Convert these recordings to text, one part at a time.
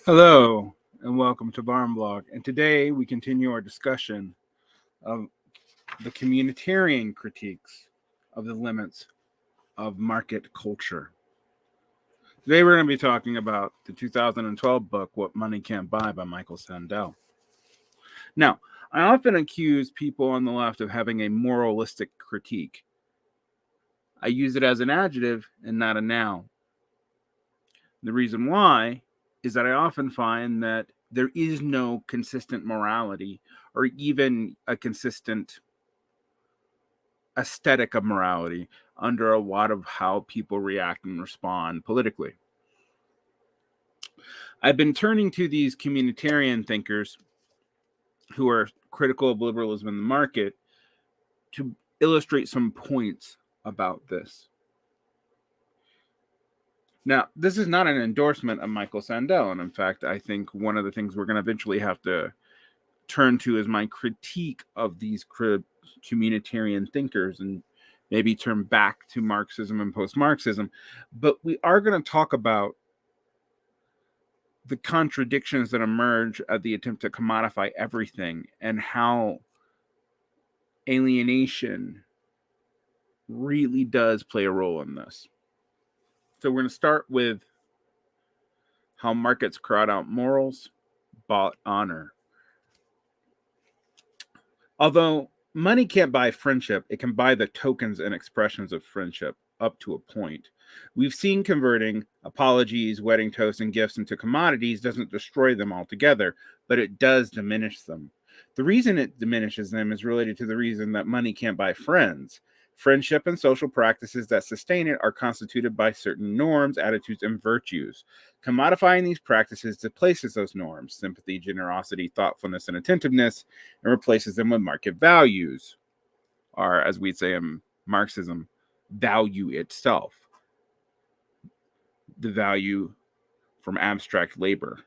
Hello, and welcome to Varn Blog. And today we continue our discussion of the communitarian critiques of the limits of market culture. Today we're going to be talking about the 2012 book, What Money Can't Buy by Michael Sandel. Now, I often accuse people on the left of having a moralistic critique. I use it as an adjective and not a noun. The reason why is that I often find that there is no consistent morality or even a consistent aesthetic of morality under a lot of how people react and respond politically. I've been turning to these communitarian thinkers who are critical of liberalism in the market to illustrate some points about this. Now, this is not an endorsement of Michael Sandel, and in fact, I think one of the things we're going to eventually have to turn to is my critique of these communitarian thinkers and maybe turn back to Marxism and post-Marxism. But we are going to talk about the contradictions that emerge at the attempt to commodify everything and how alienation really does play a role in this. So we're going to start with how markets crowd out morals, bought honor. Although money can't buy friendship, it can buy the tokens and expressions of friendship up to a point. We've seen converting apologies, wedding toasts, and gifts into commodities doesn't destroy them altogether, but it does diminish them. The reason it diminishes them is related to the reason that money can't buy friends. Friendship and social practices that sustain it are constituted by certain norms, attitudes, and virtues. Commodifying these practices displaces those norms, sympathy, generosity, thoughtfulness, and attentiveness, and replaces them with market values, or as we'd say in Marxism, value itself. The value from abstract labor.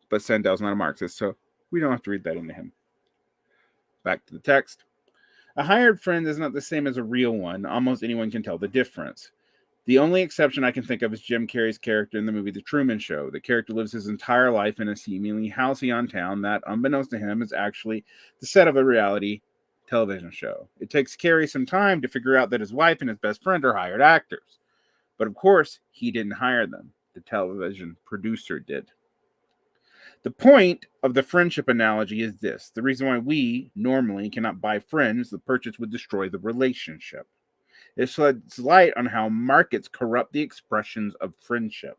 But Sandel's not a Marxist, so we don't have to read that into him. Back to the text. A hired friend is not the same as a real one. Almost anyone can tell the difference. The only exception I can think of is Jim Carrey's character in the movie The Truman Show. The character lives his entire life in a seemingly halcyon town that, unbeknownst to him, is actually the set of a reality television show. It takes Carrey some time to figure out that his wife and his best friend are hired actors. But of course, he didn't hire them. The television producer did. The point of the friendship analogy is this. The reason why we normally cannot buy friends, the purchase would destroy the relationship. It sheds light on how markets corrupt the expressions of friendship.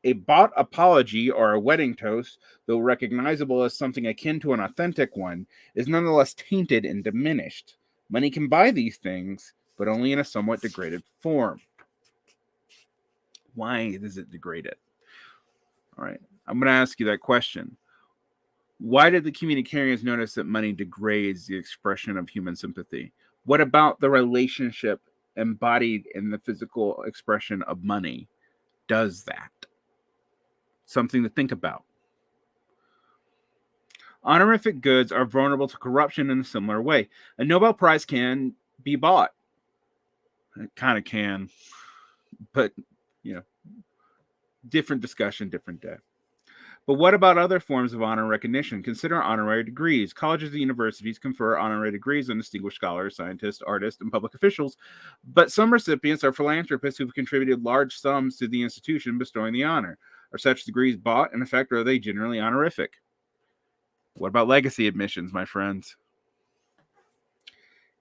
A bought apology or a wedding toast, though recognizable as something akin to an authentic one, is nonetheless tainted and diminished. Money can buy these things, but only in a somewhat degraded form. Why does it degrade it? All right. I'm going to ask you that question. Why did the communitarians notice that money degrades the expression of human sympathy? What about the relationship embodied in the physical expression of money does that? Something to think about. Honorific goods are vulnerable to corruption in a similar way. A Nobel Prize can be bought. It kind of can, but, different discussion, different day. But what about other forms of honor and recognition? Consider honorary degrees. Colleges and universities confer honorary degrees on distinguished scholars, scientists, artists, and public officials, but some recipients are philanthropists who've contributed large sums to the institution bestowing the honor. Are such degrees bought? In effect, or are they generally honorific? What about legacy admissions, my friends?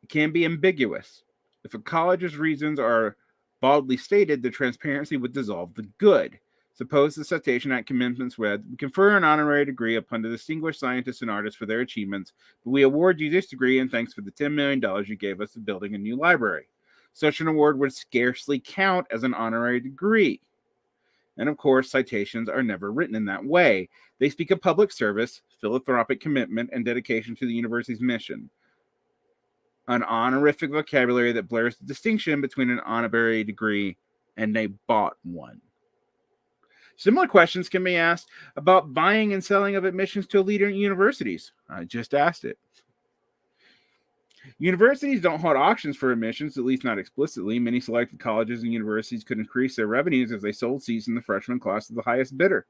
It can be ambiguous. If a college's reasons are baldly stated, the transparency would dissolve the good. Suppose the Citation Act commencements with, we confer an honorary degree upon the distinguished scientists and artists for their achievements, but we award you this degree in thanks for the $10 million you gave us for building a new library. Such an award would scarcely count as an honorary degree. And of course, citations are never written in that way. They speak of public service, philanthropic commitment, and dedication to the university's mission. An honorific vocabulary that blurs the distinction between an honorary degree and a bought one. Similar questions can be asked about buying and selling of admissions to elite universities. I just asked it. Universities don't hold auctions for admissions, at least not explicitly. Many selected colleges and universities could increase their revenues if they sold seats in the freshman class to the highest bidder.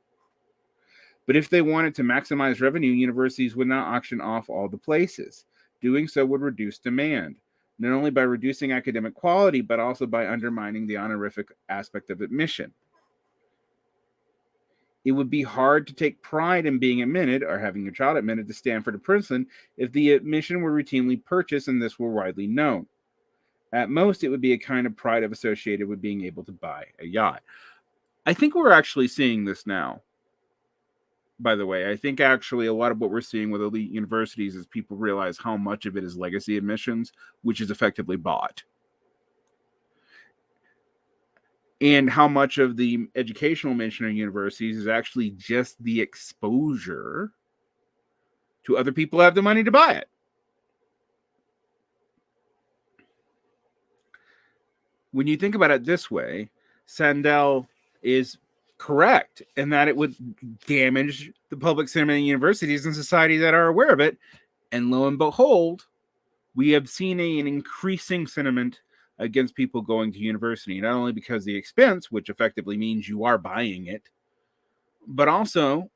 But if they wanted to maximize revenue, universities would not auction off all the places. Doing so would reduce demand, not only by reducing academic quality, but also by undermining the honorific aspect of admission. It would be hard to take pride in being admitted or having your child admitted to Stanford or Princeton if the admission were routinely purchased and this were widely known. At most, it would be a kind of pride associated with being able to buy a yacht. I think we're actually seeing this now. By the way, I think actually a lot of what we're seeing with elite universities is people realize how much of it is legacy admissions, which is effectively bought. And how much of the educational mission of universities is actually just the exposure to other people who have the money to buy it. When you think about it this way, Sandel is correct in that it would damage the public sentiment in universities and society that are aware of it. And lo and behold, we have seen an increasing sentiment against people going to university, not only because of the expense, which effectively means you are buying it, but also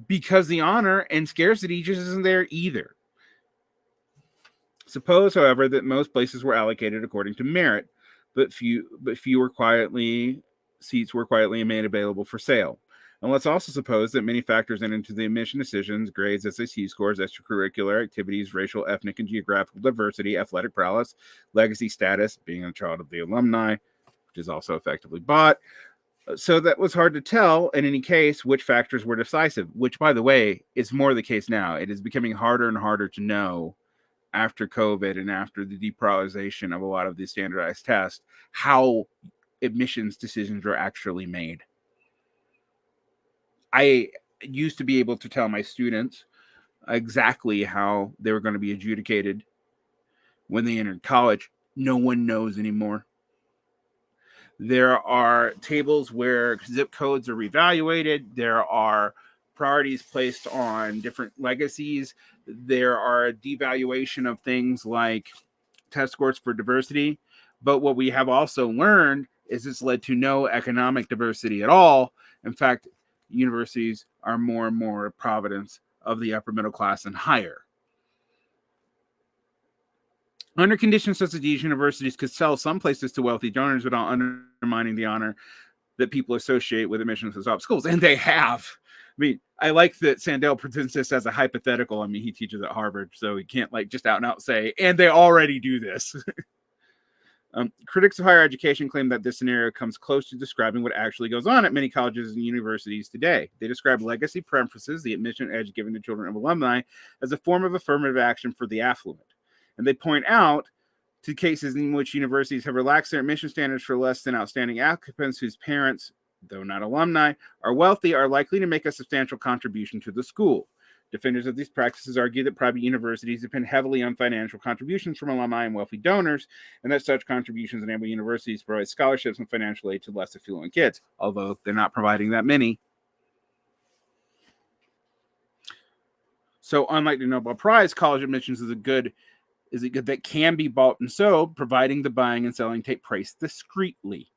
because the honor and scarcity just isn't there either. Suppose, however, that most places were allocated according to merit, but fewer seats were quietly made available for sale. And let's also suppose that many factors enter into the admission decisions: grades, SAT scores, extracurricular activities, racial, ethnic, and geographical diversity, athletic prowess, legacy status, being a child of the alumni, which is also effectively bought. So that was hard to tell in any case which factors were decisive, which, by the way, is more the case now. It is becoming harder and harder to know after COVID and after the deprioritization of a lot of the standardized tests how admissions decisions are actually made. I used to be able to tell my students exactly how they were going to be adjudicated when they entered college. No one knows anymore. There are tables where zip codes are reevaluated. There are priorities placed on different legacies. There are a devaluation of things like test scores for diversity. But what we have also learned is it's led to no economic diversity at all. In fact, universities are more and more a providence of the upper middle class and higher. Under conditions such as these, universities could sell some places to wealthy donors without undermining the honor that people associate with admissions to top schools. And they have. I mean, I like that Sandel presents this as a hypothetical. I mean, he teaches at Harvard, so he can't just out and out say, and they already do this. Critics of higher education claim that this scenario comes close to describing what actually goes on at many colleges and universities today. They describe legacy preferences, the admission edge given to children of alumni, as a form of affirmative action for the affluent. And they point out to cases in which universities have relaxed their admission standards for less than outstanding applicants whose parents, though not alumni, are wealthy, are likely to make a substantial contribution to the school. Defenders of these practices argue that private universities depend heavily on financial contributions from alumni and wealthy donors, and that such contributions enable universities to provide scholarships and financial aid to less affluent kids, although they're not providing that many. So unlike the Nobel Prize, college admissions is a good that can be bought and sold, providing the buying and selling take place discreetly.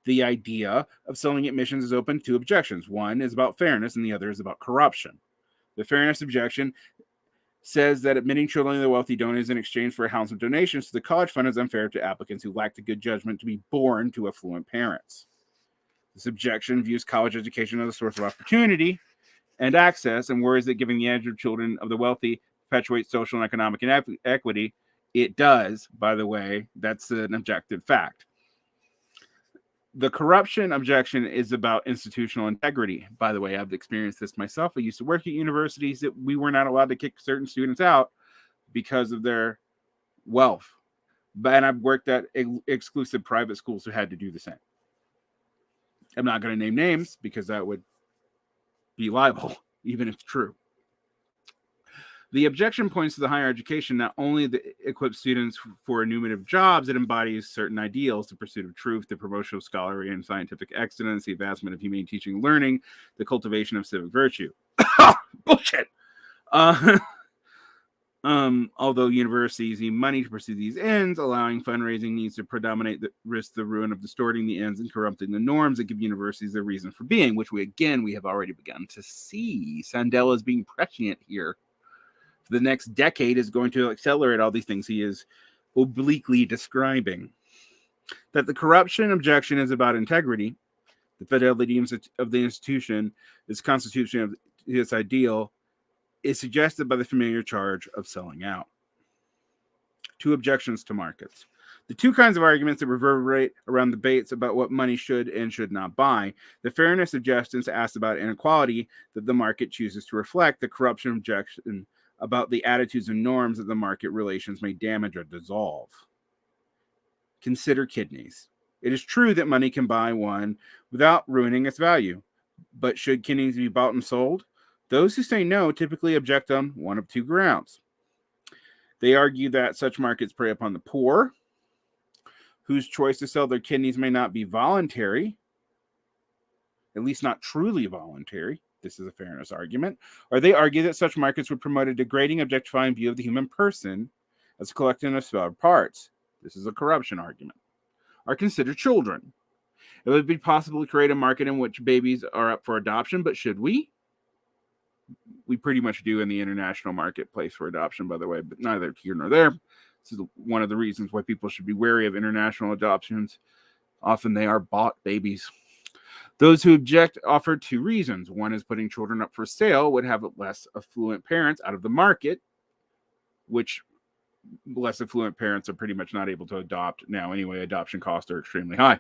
The idea of selling admissions is open to objections. One is about fairness, and the other is about corruption. The fairness objection says that admitting children of the wealthy donors in exchange for a house of donations to the college fund is unfair to applicants who lack the good judgment to be born to affluent parents. This objection views college education as a source of opportunity and access and worries that giving the edge of children of the wealthy perpetuates social and economic inequity. It does, by the way. That's an objective fact. The corruption objection is about institutional integrity. By the way, I've experienced this myself. I used to work at universities that we were not allowed to kick certain students out because of their wealth. And I've worked at exclusive private schools who had to do the same. I'm not going to name names because that would be libel, even if it's true. The objection points to the higher education not only that equips students for enumerative jobs, it embodies certain ideals: the pursuit of truth, the promotion of scholarly and scientific excellence, the advancement of humane teaching and learning, the cultivation of civic virtue. Bullshit! Although universities need money to pursue these ends, allowing fundraising needs to predominate that risk the ruin of distorting the ends and corrupting the norms that give universities a reason for being, which we have already begun to see. Sandel is being prescient here. For the next decade is going to accelerate all these things he is obliquely describing. That the corruption objection is about integrity, the fidelity of the institution, its constitution of its ideal, is suggested by the familiar charge of selling out. Two objections to markets. The two kinds of arguments that reverberate around debates about what money should and should not buy. The fairness objections asked about inequality that the market chooses to reflect. The corruption objection about the attitudes and norms that the market relations may damage or dissolve. Consider kidneys. It is true that money can buy one without ruining its value. But should kidneys be bought and sold? Those who say no typically object on one of two grounds. They argue that such markets prey upon the poor, whose choice to sell their kidneys may not be voluntary, at least not truly voluntary. This is a fairness argument. Or they argue that such markets would promote a degrading, objectifying view of the human person as a collection of spare parts. This is a corruption argument. Or consider children. It would be possible to create a market in which babies are up for adoption, but should we? We pretty much do in the international marketplace for adoption, by the way, but neither here nor there. This is one of the reasons why people should be wary of international adoptions. Often they are bought babies. Those who object offer two reasons. One is putting children up for sale would have less affluent parents out of the market, which less affluent parents are pretty much not able to adopt now anyway. Adoption costs are extremely high.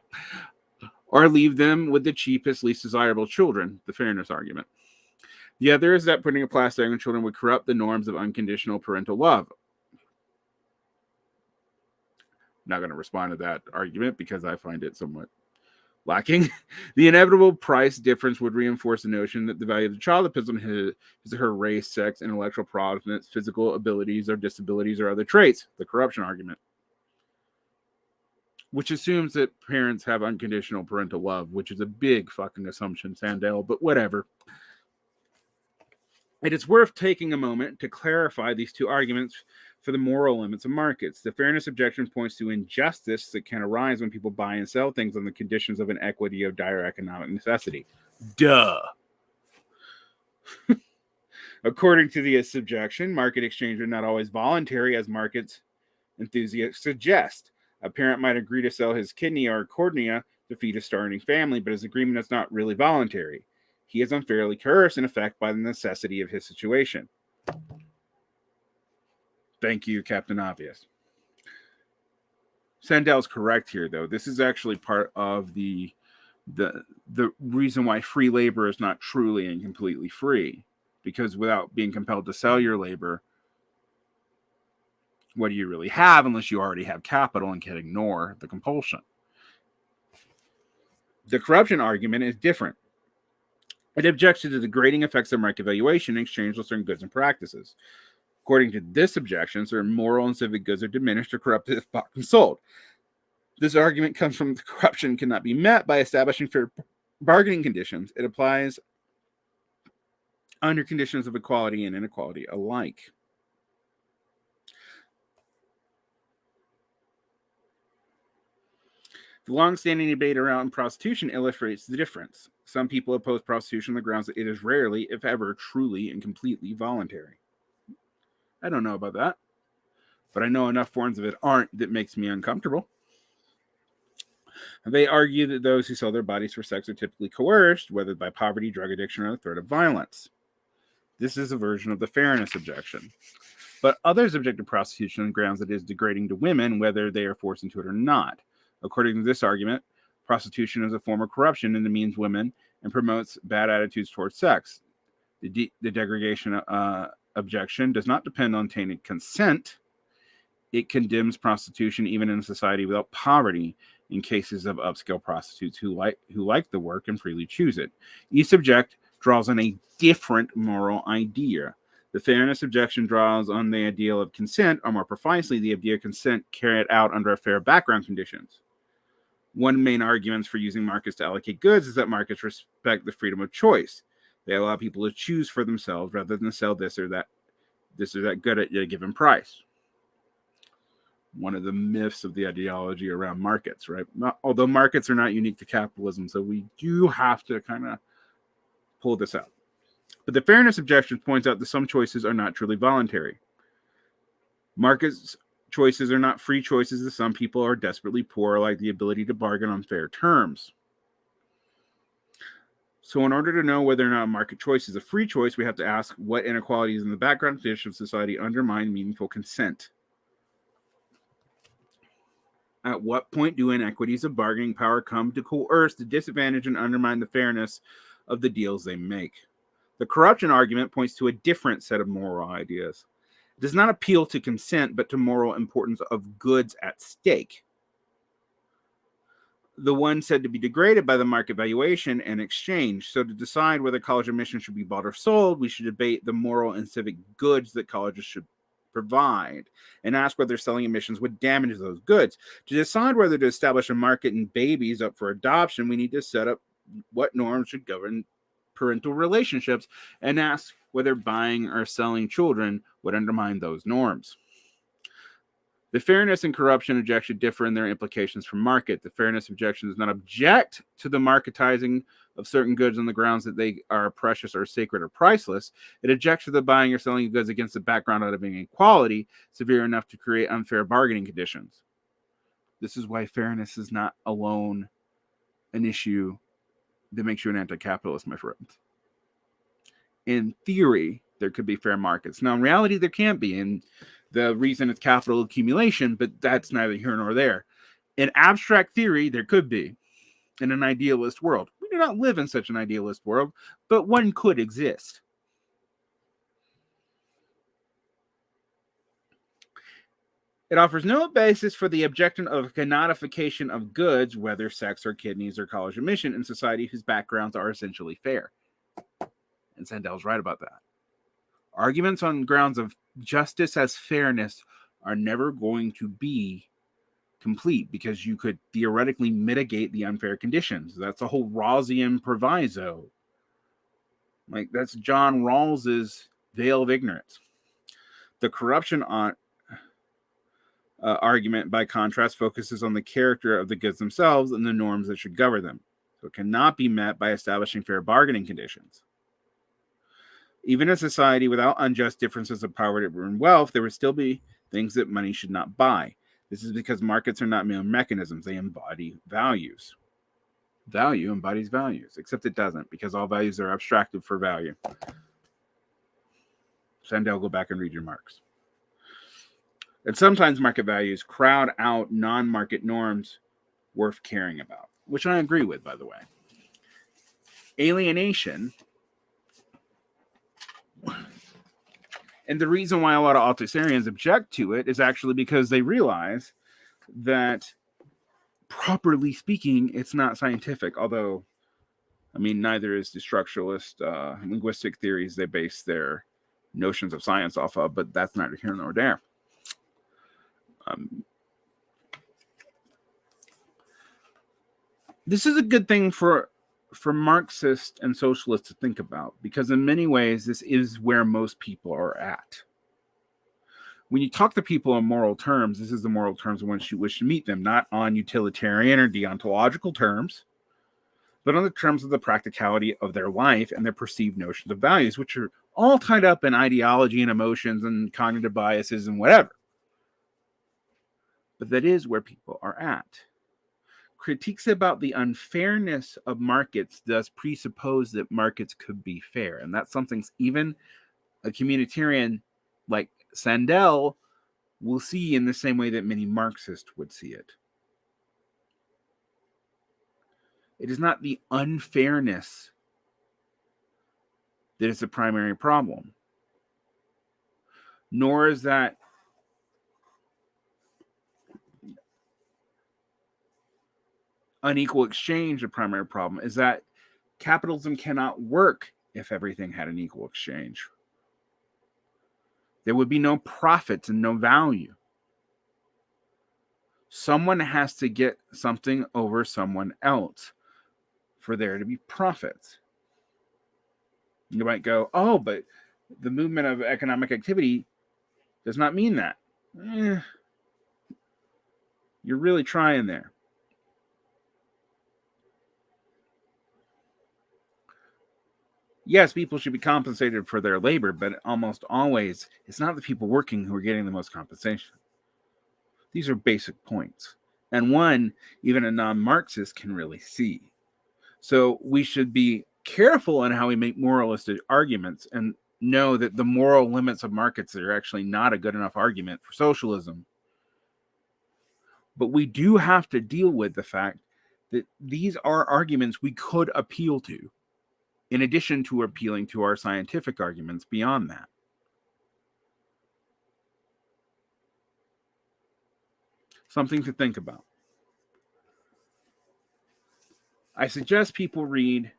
Or leave them with the cheapest, least desirable children, the fairness argument. The other is that putting a price tag on children would corrupt the norms of unconditional parental love. I'm not going to respond to that argument because I find it somewhat lacking. The inevitable price difference would reinforce the notion that the value of the child depends on his or her race, sex, intellectual provenance, physical abilities, or disabilities, or other traits. The corruption argument, which assumes that parents have unconditional parental love, which is a big fucking assumption, Sandel, but whatever. It is worth taking a moment to clarify these two arguments for the moral limits of markets. The fairness objection points to injustice that can arise when people buy and sell things on the conditions of an equity of dire economic necessity. Duh. According to the objection, market exchange are not always voluntary, as markets enthusiasts suggest. A parent might agree to sell his kidney or cornea to feed a starving family, but his agreement is not really voluntary. He is unfairly coerced, in effect, by the necessity of his situation. Thank you, Captain Obvious. Sandel's correct here, though. This is actually part of the reason why free labor is not truly and completely free. Because without being compelled to sell your labor, what do you really have unless you already have capital and can ignore the compulsion? The corruption argument is different. It objects to the degrading effects of market valuation in exchange for certain goods and practices. According to this objection, certain moral and civic goods are diminished or corrupted if bought and sold. This argument comes from the corruption cannot be met by establishing fair bargaining conditions. It applies under conditions of equality and inequality alike. The long-standing debate around prostitution illustrates the difference. Some people oppose prostitution on the grounds that it is rarely, if ever, truly and completely voluntary. I don't know about that, but I know enough forms of it aren't that makes me uncomfortable. They argue that those who sell their bodies for sex are typically coerced, whether by poverty, drug addiction, or the threat of violence. This is a version of the fairness objection. But others object to prostitution on grounds that it is degrading to women, whether they are forced into it or not. According to this argument, prostitution is a form of corruption and demeans women and promotes bad attitudes towards sex. The degradation objection does not depend on tainted consent. It condemns prostitution even in a society without poverty in cases of upscale prostitutes who like the work and freely choose it. Each object draws on a different moral idea. The fairness objection draws on the ideal of consent, or more precisely, the idea of consent carried out under fair background conditions. One main argument for using markets to allocate goods is that markets respect the freedom of choice. They allow people to choose for themselves rather than sell this or that this or that good at a given price. One of the myths of the ideology around markets, right? Although markets are not unique to capitalism, so we do have to kind of pull this out. But the fairness objection points out that some choices are not truly voluntary. Markets choices are not free choices that some people are desperately poor, like the ability to bargain on fair terms. So in order to know whether or not a market choice is a free choice, we have to ask what inequalities in the background conditions of society undermine meaningful consent. At what point do inequities of bargaining power come to coerce, to disadvantage, and undermine the fairness of the deals they make? The corruption argument points to a different set of moral ideas. It does not appeal to consent, but to moral importance of goods at stake. The one said to be degraded by the market valuation and exchange. So to decide whether college admission should be bought or sold, we should debate the moral and civic goods that colleges should provide and ask whether selling admissions would damage those goods. To decide whether to establish a market in babies up for adoption, we need to set up what norms should govern parental relationships and ask whether buying or selling children would undermine those norms. The fairness and corruption objection differ in their implications for market. The fairness objection does not object to the marketizing of certain goods on the grounds that they are precious or sacred or priceless. It objects to the buying or selling of goods against the background of inequality severe enough to create unfair bargaining conditions. This is why fairness is not alone an issue that makes you an anti-capitalist, my friends. In theory, there could be fair markets. Now, in reality, there can't be. And the reason it's capital accumulation, but that's neither here nor there. In abstract theory, there could be in an idealist world. We do not live in such an idealist world, but one could exist. It offers no basis for the objection of commodification of goods, whether sex or kidneys or college admission, in society whose backgrounds are essentially fair. And Sandel's right about that. Arguments on grounds of justice as fairness are never going to be complete because you could theoretically mitigate the unfair conditions. That's a whole Rawlsian proviso. Like, that's John Rawls's veil of ignorance. The corruption argument, by contrast, focuses on the character of the goods themselves and the norms that should govern them. So it cannot be met by establishing fair bargaining conditions. Even in a society without unjust differences of power and wealth, there would still be things that money should not buy. This is because markets are not mere mechanisms. They embody values. Value embodies values, except it doesn't, because all values are abstracted for value. Sandel, go back and read your Marx. And sometimes market values crowd out non-market norms worth caring about, which I agree with, by the way. Alienation. And the reason why a lot of Althusserians object to it is actually because they realize that, properly speaking, it's not scientific. Although, I mean, neither is the structuralist linguistic theories they base their notions of science off of, but that's neither here nor there. This is a good thing for Marxists and socialists to think about, because in many ways, this is where most people are at. When you talk to people in moral terms, this is the moral terms in which you wish to meet them, not on utilitarian or deontological terms, but on the terms of the practicality of their life and their perceived notions of values, which are all tied up in ideology and emotions and cognitive biases and whatever. But that is where people are at. Critiques about the unfairness of markets thus presuppose that markets could be fair. And that's something even a communitarian like Sandel will see in the same way that many Marxists would see it. It is not the unfairness that is the primary problem, nor is that unequal exchange the primary problem. Is that capitalism cannot work if everything had an equal exchange. There would be no profits and no value. Someone has to get something over someone else for there to be profits. You might go, oh, but the movement of economic activity does not mean that. You're really trying there. Yes, people should be compensated for their labor, but almost always it's not the people working who are getting the most compensation. These are basic points, and one even a non-Marxist can really see. So we should be careful in how we make moralistic arguments and know that the moral limits of markets are actually not a good enough argument for socialism. But we do have to deal with the fact that these are arguments we could appeal to, in addition to appealing to our scientific arguments beyond that. Something to think about. I suggest people read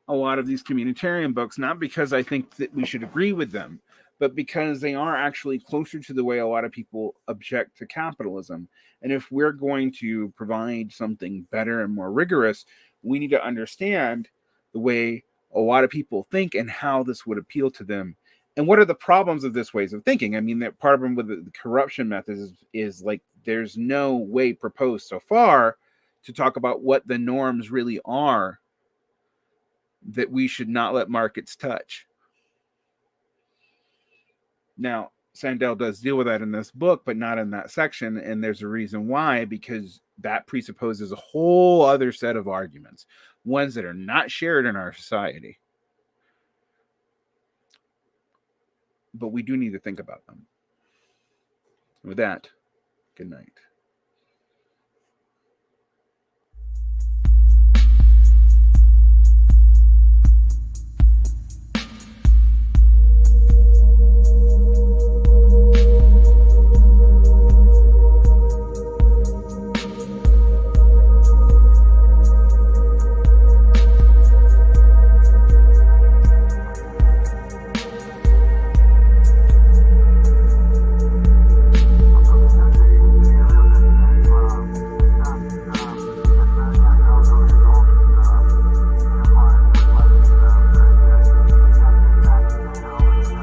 a lot of these communitarian books, not because I think that we should agree with them, but because they are actually closer to the way a lot of people object to capitalism. And if we're going to provide something better and more rigorous, we need to understand the way a lot of people think and how this would appeal to them. And what are the problems of this ways of thinking? I mean, that part of them with the corruption methods is like there's no way proposed so far to talk about what the norms really are that we should not let markets touch. Now, Sandel does deal with that in this book, but not in that section. And there's a reason why, because that presupposes a whole other set of arguments, ones that are not shared in our society. But we do need to think about them. With that, good night.